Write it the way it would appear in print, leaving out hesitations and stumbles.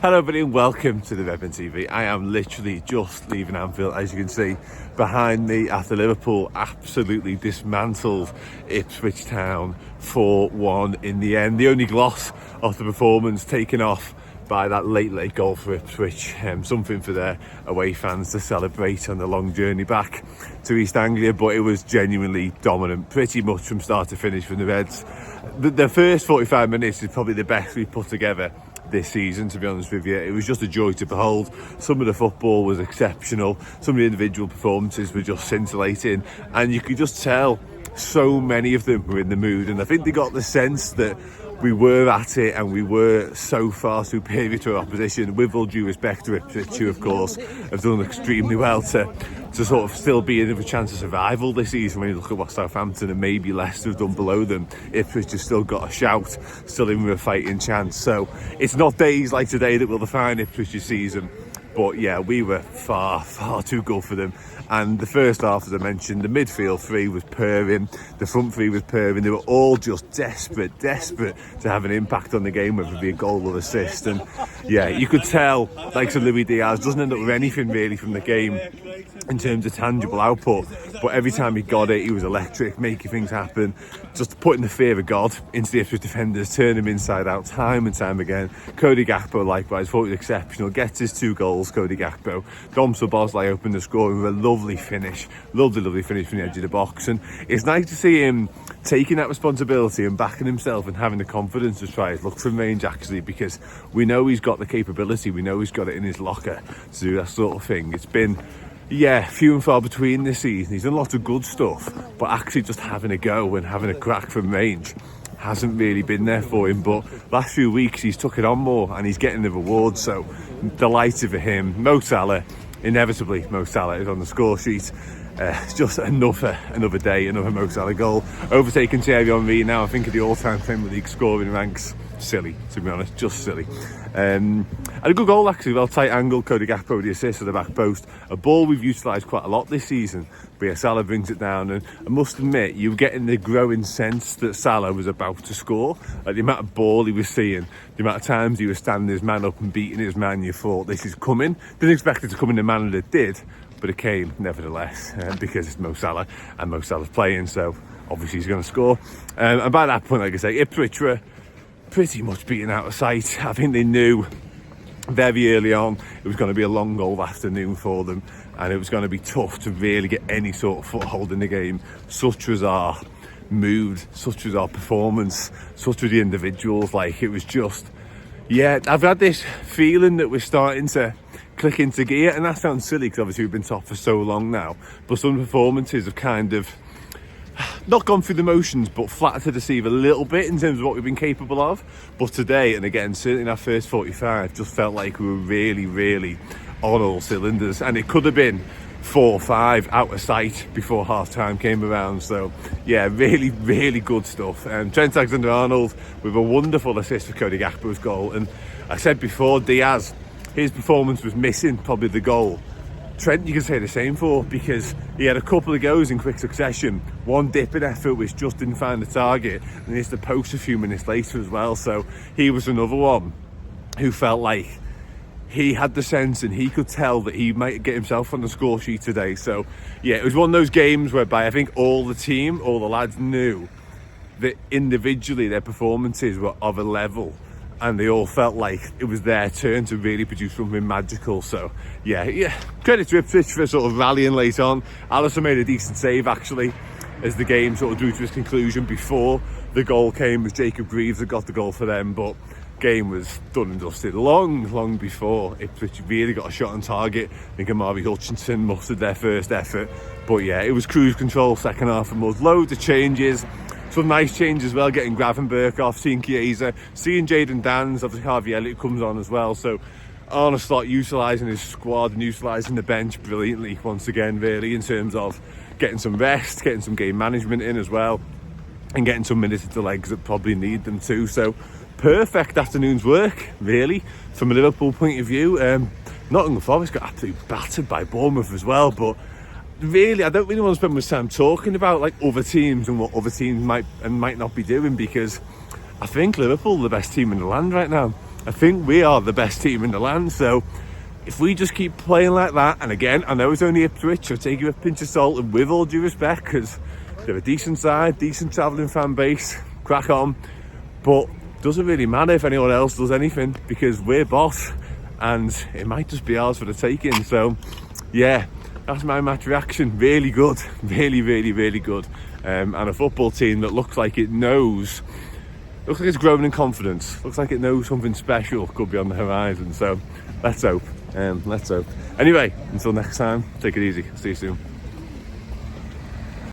Hello everybody and welcome to the Redmen TV. I am literally just leaving Anfield, as you can see behind me, after Liverpool absolutely dismantled Ipswich Town 4-1 in the end. The only gloss of the performance taken off by that late goal for Ipswich. Something for their away fans to celebrate on the long journey back to East Anglia, but it was genuinely dominant pretty much from start to finish from the Reds. The first 45 minutes is probably the best we've put together this season, to be honest with you. It was just a joy to behold. Some of the football was exceptional, some of the individual performances were just scintillating, and you could just tell so many of them were in the mood, and I think they got the sense that we were at it and we were so far superior to our opposition, with all due respect to Ipswich, who of course have done extremely well to sort of still be in a chance of survival this season. When you look at what Southampton and maybe Leicester have done below them, Ipswich has still got a shout, still in with a fighting chance. So it's not days like today that will define Ipswich's season, but yeah, we were far too good for them. And the first half, as I mentioned, the midfield three was purring, the front three was purring. They were all just desperate to have an impact on the game, whether it be a goal or assist. And yeah, you could tell, like Luis Diaz doesn't end up with anything really from the game in terms of tangible output, but every time he got it, he was electric, making things happen, just putting the fear of God into the Ipswich defenders, turning them inside out time and time again. Cody Gakpo likewise, thought he was exceptional, gets his 2 goals, Cody Gakpo. Dom Szoboszlai opened the score with a lovely finish from the edge of the box, and it's nice to see him taking that responsibility and backing himself and having the confidence to try his luck from range, actually, because we know he's got the capability, we know he's got it in his locker to do that sort of thing. It's been few and far between this season. He's done lots of good stuff, but actually just having a go and having a crack from range hasn't really been there for him. But last few weeks he's took it on more and he's getting the rewards, so delighted for him. Mo Salah, inevitably Mo Salah is on the score sheet. Just another day, another Mo Salah goal, overtaking Thierry Henry now, I think, of the all-time Premier League scoring ranks. Silly, to be honest, just silly. And a good goal actually, well tight angle, Cody Gakpo with the assist at the back post, a ball we've utilised quite a lot this season, but yeah, Salah brings it down, and I must admit, you were getting the growing sense that Salah was about to score. Like the amount of ball he was seeing, the amount of times he was standing his man up and beating his man, you thought, this is coming. Didn't expect it to come in the manner that it did, but it came nevertheless, because it's Mo Salah and Mo Salah's playing, so obviously he's going to score. And by that point, like I say, Ipswich were pretty much beaten out of sight. I think they knew very early on it was going to be a long goal afternoon for them, and it was going to be tough to really get any sort of foothold in the game. Such was our mood, such was our performance, such were the individuals. Like, it was just, I've had this feeling that we're starting to click into gear, and that sounds silly because obviously we've been top for so long now, but some performances have kind of not gone through the motions, but flattered to deceive a little bit in terms of what we've been capable of. But today, and again certainly in our first 45, just felt like we were really on all cylinders, and it could have been 4-5 out of sight before half time came around. So yeah, really good stuff. Trent Alexander-Arnold with a wonderful assist for Cody Gakpo's goal, and I said before, Diaz, his performance was missing probably the goal. Trent, you can say the same for, because he had a couple of goes in quick succession, one dipping effort which just didn't find the target, and it's the post a few minutes later as well. So he was another one who felt like he had the sense and he could tell that he might get himself on the score sheet today. So yeah, it was one of those games whereby I think all the lads knew that individually their performances were of a level, and they all felt like it was their turn to really produce something magical. So yeah, credit to Ipswich for sort of rallying late on. Alisson made a decent save actually as the game sort of drew to its conclusion. Before the goal came, was Jacob Greaves that got the goal for them, but game was done and dusted long before Ipswich really got a shot on target. I think Amari Hutchinson mustered their first effort, but yeah, it was cruise control second half from us. Loads of changes, some nice changes as well, getting Gravenberch off, seeing Chiesa, seeing Jayden Danns, obviously Harvey Elliott comes on as well. So Arne Slot utilising his squad and utilising the bench brilliantly once again, really, in terms of getting some rest, getting some game management in as well, and getting some minutes to the legs that probably need them too. So perfect afternoon's work, really, from a Liverpool point of view. Nottingham Forest got absolutely battered by Bournemouth as well, but really, I don't really want to spend much time talking about like other teams and what other teams might not be doing, because I think Liverpool are the best team in the land right now. I think we are the best team in the land. So if we just keep playing like that, and again, I know it's only Ipswich, so take it with a pinch of salt, and with all due respect, because they're a decent side, decent travelling fan base, crack on. But doesn't really matter if anyone else does anything, because we're boss, and it might just be ours for the taking. So yeah, that's my match reaction. Really good, really, really, really good. And a football team that looks like it knows, looks like it's growing in confidence, looks like it knows something special could be on the horizon. So let's hope. Let's hope. Anyway, until next time, take it easy. See you soon.